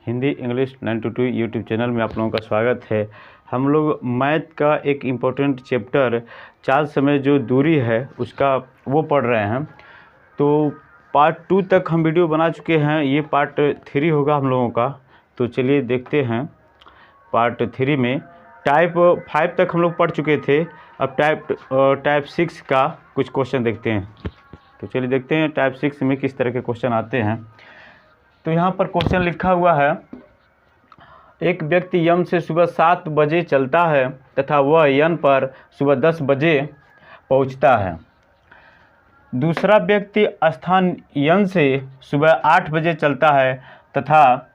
Hindi English 922 YouTube channel में आप लोगों का स्वागत है। हम लोग मैथ का एक इम्पोर्टेंट चैप्टर चाल समय जो दूरी है उसका वो पढ़ रहे हैं। तो पार्ट 2 तक हम वीडियो बना चुके हैं, ये पार्ट 3 होगा हम लोगों का। तो चलिए देखते हैं। पार्ट 3 में टाइप 5 तक हम लोग पढ़ चुके थे। अब टाइप 6 का कुछ क्वेश्चन देखते हैं। तो चलिए देखते हैं टाइप 6 में किस तरह के क्वेश्चन आते हैं। तो यहाँ पर क्वेश्चन लिखा हुआ है, एक व्यक्ति यम से सुबह 7 बजे चलता है तथा वह यन पर सुबह 10 बजे पहुँचता है। दूसरा व्यक्ति स्थान यन से सुबह 8 बजे चलता है तथा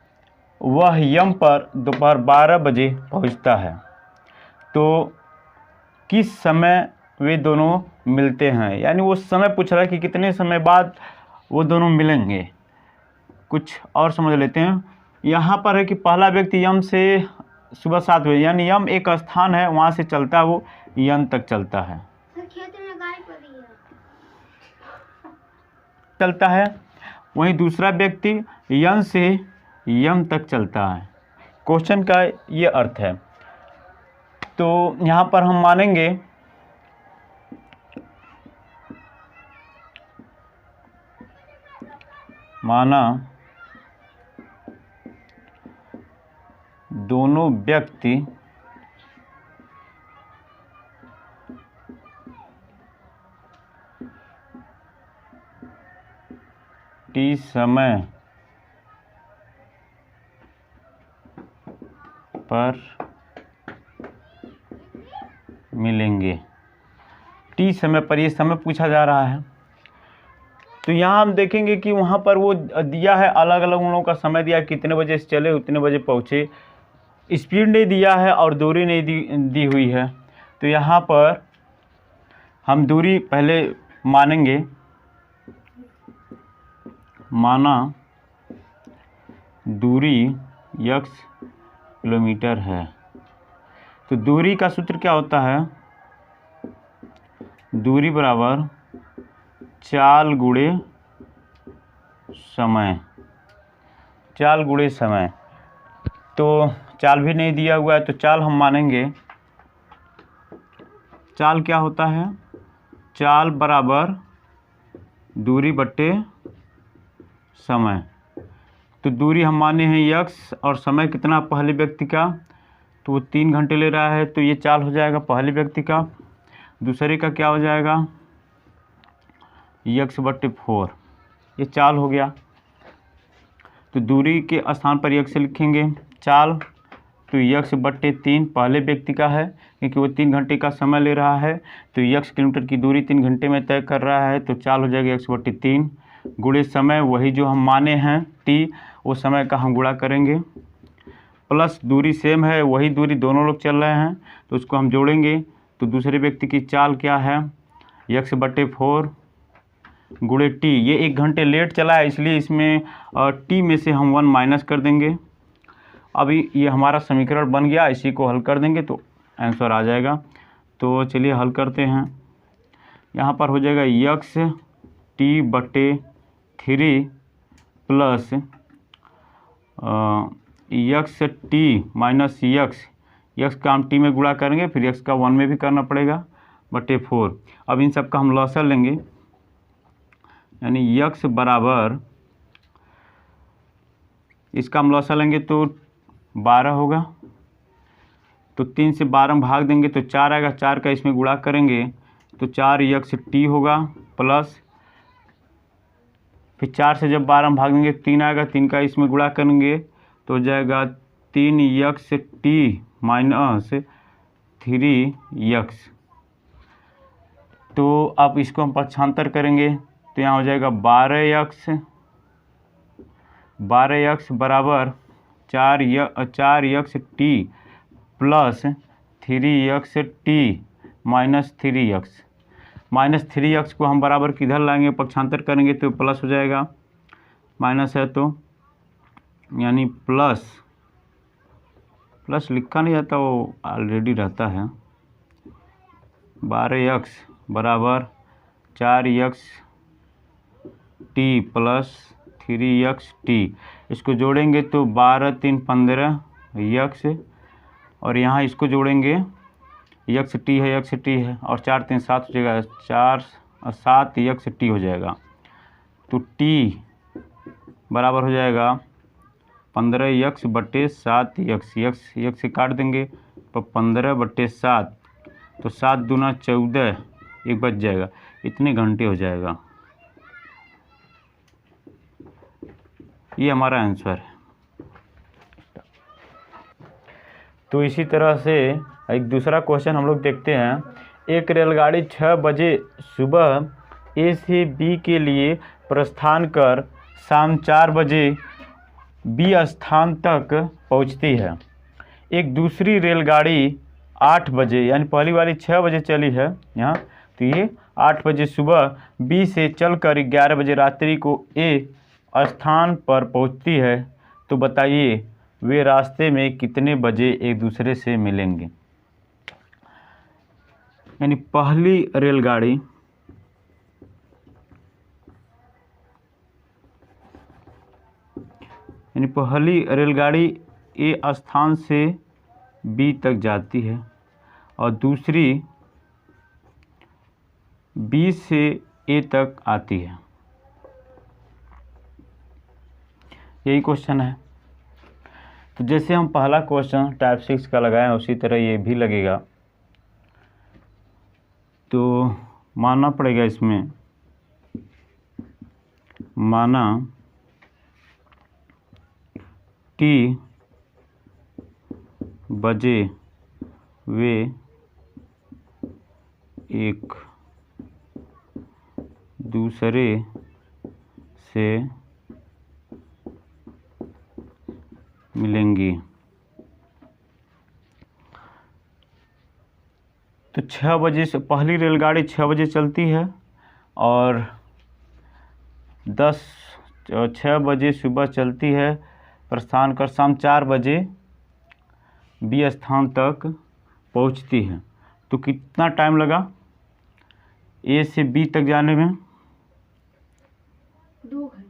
वह यम पर दोपहर 12 बजे पहुँचता है। तो किस समय वे दोनों मिलते हैं, यानी वो समय पूछ रहा है कि कितने समय बाद वो दोनों मिलेंगे। कुछ और समझ लेते हैं। यहाँ पर है कि पहला व्यक्ति यम से सुबह 7 बजे, यानी यम एक स्थान है, वहाँ से चलता है, वो यन तक चलता है वहीं दूसरा व्यक्ति यन से यम तक चलता है। क्वेश्चन का ये अर्थ है। तो यहाँ पर हम मानेंगे माना दोनों व्यक्ति टी समय पर मिलेंगे। टी समय पर ये समय पूछा जा रहा है। तो यहाँ हम देखेंगे कि वहाँ पर वो दिया है, अलग अलग उन लोगों का समय दिया, कितने बजे से चले उतने बजे पहुँचे। स्पीड नहीं दिया है और दूरी नहीं दी हुई है। तो यहाँ पर हम दूरी पहले मानेंगे। माना दूरी x किलोमीटर है। तो दूरी का सूत्र क्या होता है? दूरी बराबर चाल गुणे समय। चाल गुणे समय। तो चाल भी नहीं दिया हुआ है, तो चाल हम मानेंगे। चाल क्या होता है? चाल बराबर दूरी बट्टे समय। तो दूरी हम माने हैं x और समय कितना पहले व्यक्ति का, तो वो 3 घंटे ले रहा है, तो ये चाल हो जाएगा पहले व्यक्ति का। दूसरे का क्या हो जाएगा? x बट्टे 4, ये चाल हो गया। तो दूरी के स्थान पर x लिखेंगे। चाल तो x बट्टे 3 पहले व्यक्ति का है, क्योंकि वो 3 घंटे का समय ले रहा है। तो x किलोमीटर की दूरी 3 घंटे में तय कर रहा है, तो चाल हो जाएगा x बट्टे 3 गुणे समय, वही जो हम माने हैं t, वो समय का हम गुणा करेंगे, प्लस दूरी सेम है, वही दूरी दोनों लोग चल रहे हैं, तो उसको हम जोड़ेंगे। तो दूसरे व्यक्ति की चाल क्या है? x बट्टे 4 गुणे t। ये 1 घंटे लेट चला है, इसलिए इसमें t में से हम 1 माइनस कर देंगे। अभी ये हमारा समीकरण बन गया, इसी को हल कर देंगे तो आंसर आ जाएगा। तो चलिए हल करते हैं। यहाँ पर हो जाएगा x t बट्टे 3 plus x t minus x का हम t में गुणा करेंगे, फिर x का 1 में भी करना पड़ेगा, बट्टे 4। अब इन सब का हम लॉसर लेंगे, यानी x बराबर, इसका हम लॉसर लेंगे तो 12 होगा। तो 3 से 12 में भाग देंगे तो 4 आएगा, 4 का इसमें गुणा करेंगे तो 4x t होगा, प्लस फिर 4 से जब 12 में भाग देंगे 3 आएगा, 3 का इसमें गुणा करेंगे तो हो जाएगा 3x t माइनस 3x। तो अब इसको हम पक्षांतर करेंगे तो यहाँ हो जाएगा 12x बराबर 4x t plus 3x t minus 3x। Minus 3x को हम बराबर किधर लाएंगे? पक्षांतर करेंगे तो प्लस हो जाएगा, माइनस है तो, यानी प्लस लिखा नहीं जाता, वो ऑलरेडी रहता है। 12x बराबर 4x t प्लस 3xt, इसको जोड़ेंगे तो 12 3 15 यक्स, और यहाँ इसको जोड़ेंगे यक्स टी है और 4 3 7 हो जाएगा, 4 और 7 यक्स टी हो जाएगा। तो टी बराबर हो जाएगा 15 यक्स बटे 7 यक्स, यक्स से काट देंगे तो 15 बटे 7, तो 7 दूना 14, एक बच जाएगा, इतने घंटे हो जाएगा। ये हमारा आंसर है। तो इसी तरह से एक दूसरा क्वेश्चन हम लोग देखते हैं। एक रेलगाड़ी 6 बजे सुबह ए से बी के लिए प्रस्थान कर शाम 4 बजे बी स्थान तक पहुंचती है। एक दूसरी रेलगाड़ी 8 बजे, यानी पहली वाली 6 बजे चली है यहाँ, तो ये 8 बजे सुबह बी से चलकर 11 बजे रात्रि को ए स्थान पर पहुंचती है। तो बताइए वे रास्ते में कितने बजे एक दूसरे से मिलेंगे। यानी पहली रेलगाड़ी ए स्थान से बी तक जाती है और दूसरी बी से ए तक आती है। यही क्वेश्चन है। तो जैसे हम पहला क्वेश्चन टाइप 6 का लगाएं उसी तरह ये भी लगेगा। तो मानना पड़ेगा इसमें, माना टी बजे वे एक दूसरे से मिलेंगी। तो 6 बजे से पहली रेलगाड़ी 6 बजे चलती है और 6 बजे सुबह चलती है, प्रस्थान कर शाम 4 बजे बी स्थान तक पहुंचती है। तो कितना टाइम लगा ए से बी तक जाने में? 2 घंटे।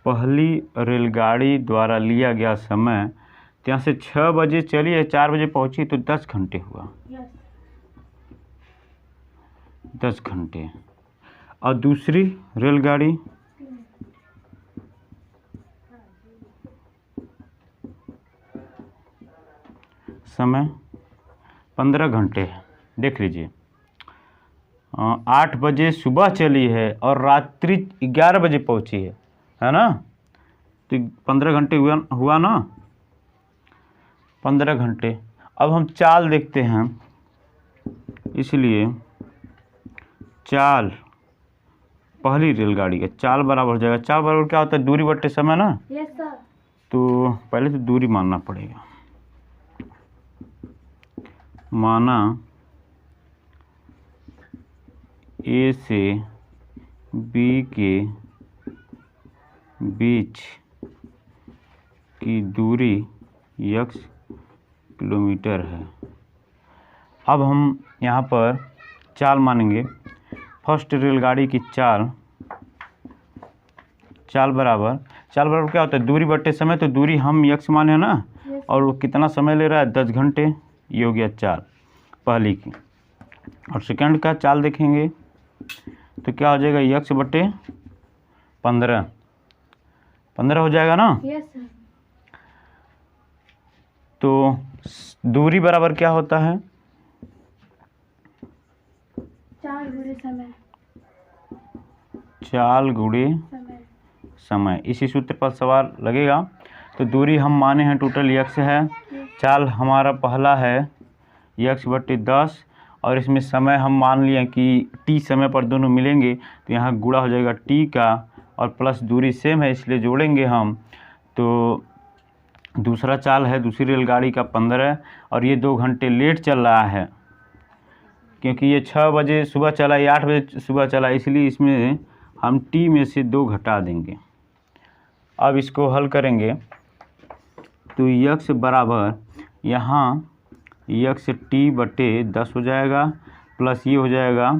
पहली रेलगाड़ी द्वारा लिया गया समय, तो यहाँ से 6 बजे चली है, 4 बजे पहुंची, तो 10 घंटे हुआ। 10 घंटे। और दूसरी रेलगाड़ी समय 15 घंटे है। देख लीजिए 8 बजे सुबह चली है और रात्रि 11 बजे पहुंची है ना। तो 15 घंटे हुआ ना, 15 घंटे। अब हम चाल देखते हैं, इसलिए चाल पहली रेलगाड़ी का चाल बराबर हो जाएगा। चाल बराबर क्या होता है? दूरी बटे समय ना। Yes sir. तो पहले तो दूरी मानना पड़ेगा। माना ए से बी के बीच की दूरी x किलोमीटर है। अब हम यहाँ पर चाल मानेंगे। फर्स्ट रेलगाड़ी की चाल बराबर क्या होता है? दूरी बटे समय। तो दूरी हम x माने है ना, और वो कितना समय ले रहा है? 10 घंटे। ये हो गया चाल पहली की। और सेकंड का चाल देखेंगे तो क्या हो जाएगा? x बटे 15 हो जाएगा ना। Yes sir. तो दूरी बराबर क्या होता है? 4 गुणे समय। चाल गुणे समय। इसी सूत्र पर सवाल लगेगा। तो दूरी हम माने हैं टोटल x है, चाल हमारा पहला है x बटे 10, और इसमें समय हम मान लिए कि t समय पर दोनों मिलेंगे, तो यहाँ गुणा हो जाएगा t का, और प्लस दूरी सेम है इसलिए जोड़ेंगे हम। तो दूसरा चाल है दूसरी रेलगाड़ी का 15, और ये 2 घंटे लेट चल रहा है, क्योंकि ये 6 बजे सुबह चला, ये 8 बजे सुबह चला, इसलिए इसमें हम t में से 2 घटा देंगे। अब इसको हल करेंगे तो x बराबर यहाँ x t बटे 10 हो जाएगा, प्लस ये हो जाएगा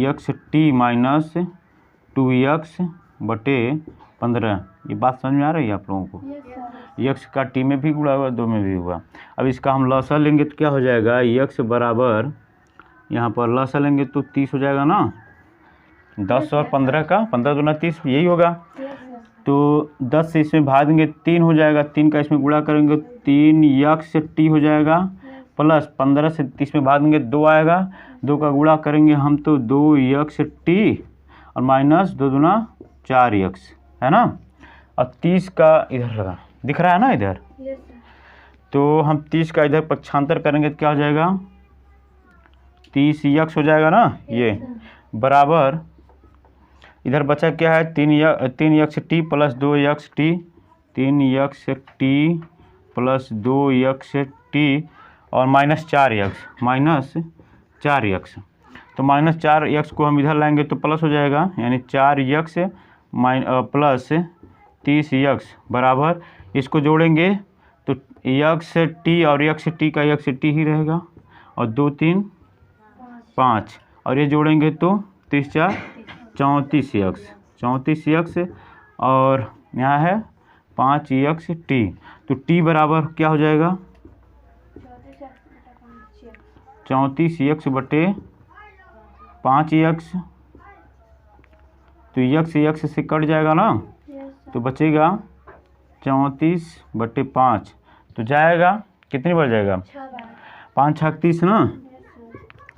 x t माइनस 2x बटे 15। ये बात समझ में आ रही है आप लोगों को? x का t में भी गुणा हुआ, 2 में भी हुआ। अब इसका हम लसा लेंगे तो क्या हो जाएगा, x बराबर यहाँ पर लसा लेंगे तो 30 हो जाएगा ना, 10 और 15 का 15 दूना 30, यही होगा। तो 10 से इसमें भाग देंगे 3 हो जाएगा, 3 का इसमें गुणा करेंगे 3x t हो जाएगा, प्लस 15 से 30 में भाग देंगे 2 आएगा, 2 का गुणा करेंगे हम तो 2x t और माइनस 2 दूना 4x, है ना। अब 30 का इधर लगा दिख रहा है ना इधर, तो हम 30 का इधर पक्षांतर करेंगे तो क्या हो जाएगा, 30x हो जाएगा ना, ये बराबर इधर बचा क्या है 3x t plus 2x t, 3x t plus 2x t और माइनस 4x, तो माइनस 4x को हम इधर लाएंगे तो प्लस हो जाएगा, यानी 4x प्लस 30x बराबर, इसको जोड़ेंगे तो x t और x t का x t ही रहेगा, और 2 3 5, और ये जोड़ेंगे तो 30 4 34x और यहाँ है 5x t, तो t बराबर क्या हो जाएगा 34x बटे 5x, तो x से कट जाएगा ना, तो बचेगा 34 बटे 5, तो जाएगा कितनी बार जाएगा 5 छक 30 ना,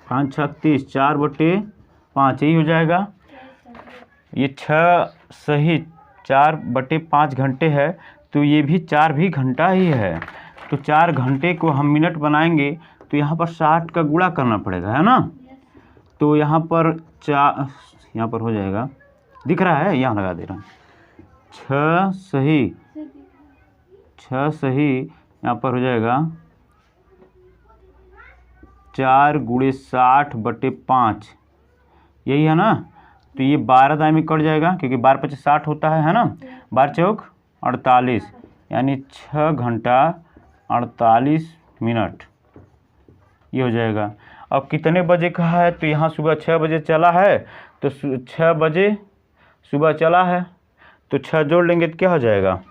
5 छक 30, 4 बटे 5 यही हो जाएगा। ये 6 सही 4 बटे 5 घंटे है, तो ये भी 4 भी घंटा ही है, तो 4 घंटे को हम मिनट बनाएंगे तो यहाँ पर 60 का गुणा करना पड़ेगा, है ना। तो यहाँ पर 4 यहाँ पर हो जाएगा, दिख रहा है, यहाँ लगा दे रहा हूँ, 6 सही यहाँ पर हो जाएगा 4 गुणे 60 बटे 5, यही है ना। तो ये 12 दाएं में कट जाएगा क्योंकि 12 × 5 = 60 होता है ना, 12 चौक 48, यानी 6 घंटा 48 मिनट ये हो जाएगा। अब कितने बजे का है, तो यहाँ सुबह 6 बजे चला है, तो 6 बजे सुबह चला है, तो 6 जोड़ लेंगे तो क्या हो जाएगा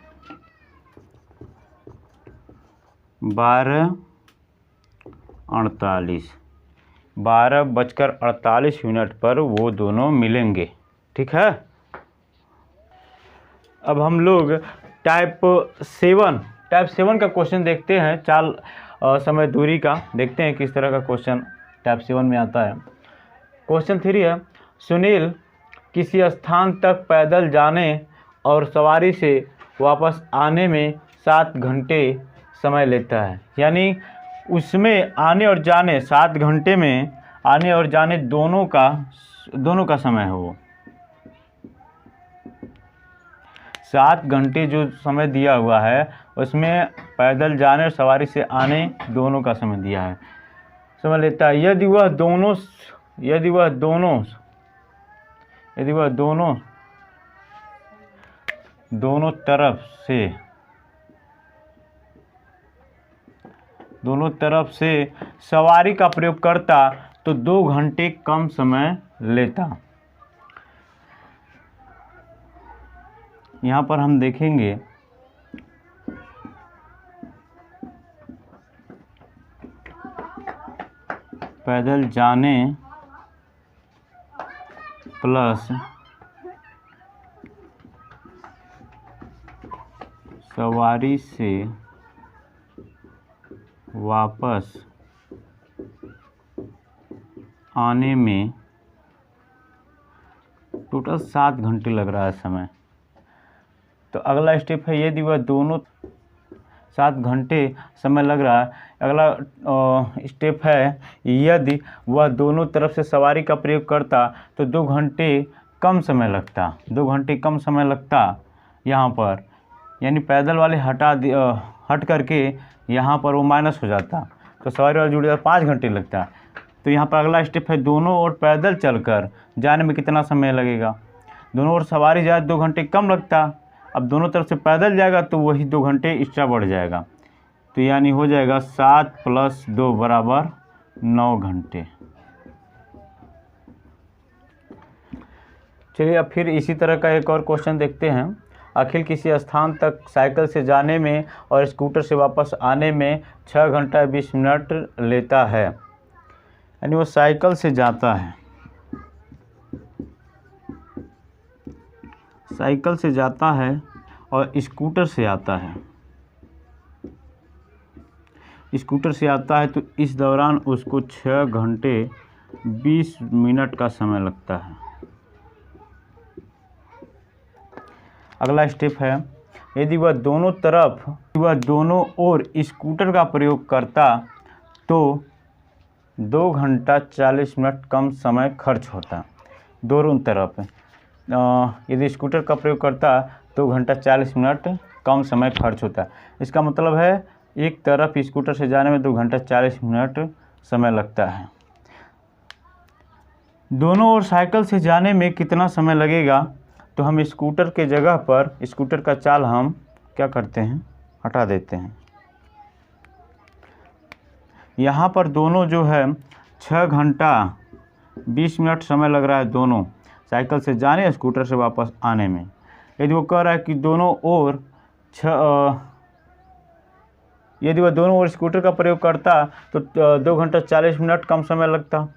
12:48 पर वो दोनों मिलेंगे, ठीक है। अब हम लोग टाइप 7 का क्वेश्चन देखते हैं, चाल समय दूरी का देखते हैं किस तरह का क्वेश्चन टाइप 7 में आता है। क्वेश्चन 3 है, सुनील किसी स्थान तक पैदल जाने और सवारी से वापस आने में 7 घंटे समय लेता है, यानी उसमें आने और जाने 7 घंटे में आने और जाने दोनों का समय है, वो 7 घंटे जो समय दिया हुआ है उसमें पैदल जाने और सवारी से आने दोनों का समय दिया है, समय लेता है। यदि वह दोनों तरफ से सवारी का प्रयोग करता तो 2 घंटे कम समय लेता। यहाँ पर हम देखेंगे पैदल जाने प्लस सवारी से वापस आने में टोटल 7 घंटे लग रहा है समय। तो अगला स्टेप है, यदि वह दोनों 7 घंटे समय लग रहा है, अगला स्टेप है यदि वह दोनों तरफ से सवारी का प्रयोग करता तो 2 घंटे कम समय लगता, 2 घंटे कम समय लगता यहाँ पर, यानी पैदल वाले हट करके यहाँ पर वो माइनस हो जाता, तो सवारी वाला जुड़ जाता 5 घंटे लगता। तो यहाँ पर अगला स्टेप है दोनों ओर पैदल चलकर जाने में कितना समय लगेगा। दोनों ओर सवारी जाए 2 घंटे कम लगता, अब दोनों तरफ से पैदल जाएगा तो वही 2 घंटे एक्स्ट्रा बढ़ जाएगा। तो यानी हो जाएगा 7 + 2 = 9 घंटे। चलिए अब फिर इसी तरह का एक और क्वेश्चन देखते हैं। अखिल किसी स्थान तक साइकिल से जाने में और स्कूटर से वापस आने में 6 घंटा 20 मिनट लेता है। यानी वो साइकिल से जाता है, साइकिल से जाता है और स्कूटर से आता है। स्कूटर से आता है तो इस दौरान उसको 6 घंटे 20 मिनट का समय लगता है। अगला स्टेप है यदि वह दोनों ओर स्कूटर का प्रयोग करता तो 2 घंटा 40 मिनट कम समय खर्च होता। दोनों तरफ यदि स्कूटर का प्रयोग करता 2 घंटा 40 मिनट कम समय खर्च होता। इसका मतलब है एक तरफ स्कूटर से जाने में 2 घंटा 40 मिनट समय लगता है। दोनों ओर साइकिल से जाने में कितना समय लगेगा, तो हम स्कूटर के जगह पर स्कूटर का चाल हम क्या करते हैं, हटा देते हैं। यहाँ पर दोनों जो है 6 घंटा 20 मिनट समय लग रहा है दोनों साइकिल से जाने या स्कूटर से वापस आने में। यदि वो कह रहा है कि यदि वह दोनों ओर स्कूटर का प्रयोग करता तो 2 घंटा 40 मिनट कम समय लगता।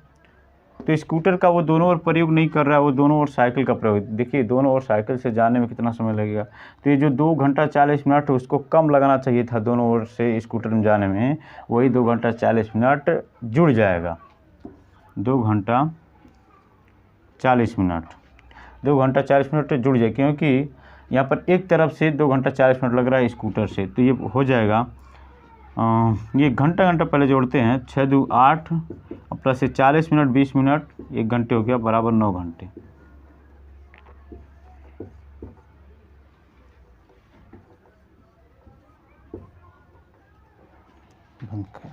तो स्कूटर का वो दोनों ओर प्रयोग नहीं कर रहा है, वो दोनों ओर साइकिल का प्रयोग। देखिए दोनों ओर साइकिल से जाने में कितना समय लगेगा, तो ये जो 2 घंटा 40 मिनट उसको कम लगाना चाहिए था दोनों ओर से स्कूटर में जाने में, वही 2 घंटा 40 मिनट जुड़ जाएगा। 2 घंटा 40 मिनट 2 घंटा 40 मिनट जुड़ जाए, क्योंकि यहाँ पर एक तरफ से 2 घंटा 40 मिनट लग रहा है स्कूटर से, तो ये हो जाएगा ये घंटा पहले जोड़ते हैं। 6 दूनी 8 और प्लस से 40 मिनट 20 मिनट 1 घंटे हो गया बराबर 9 घंटे। बंद कर।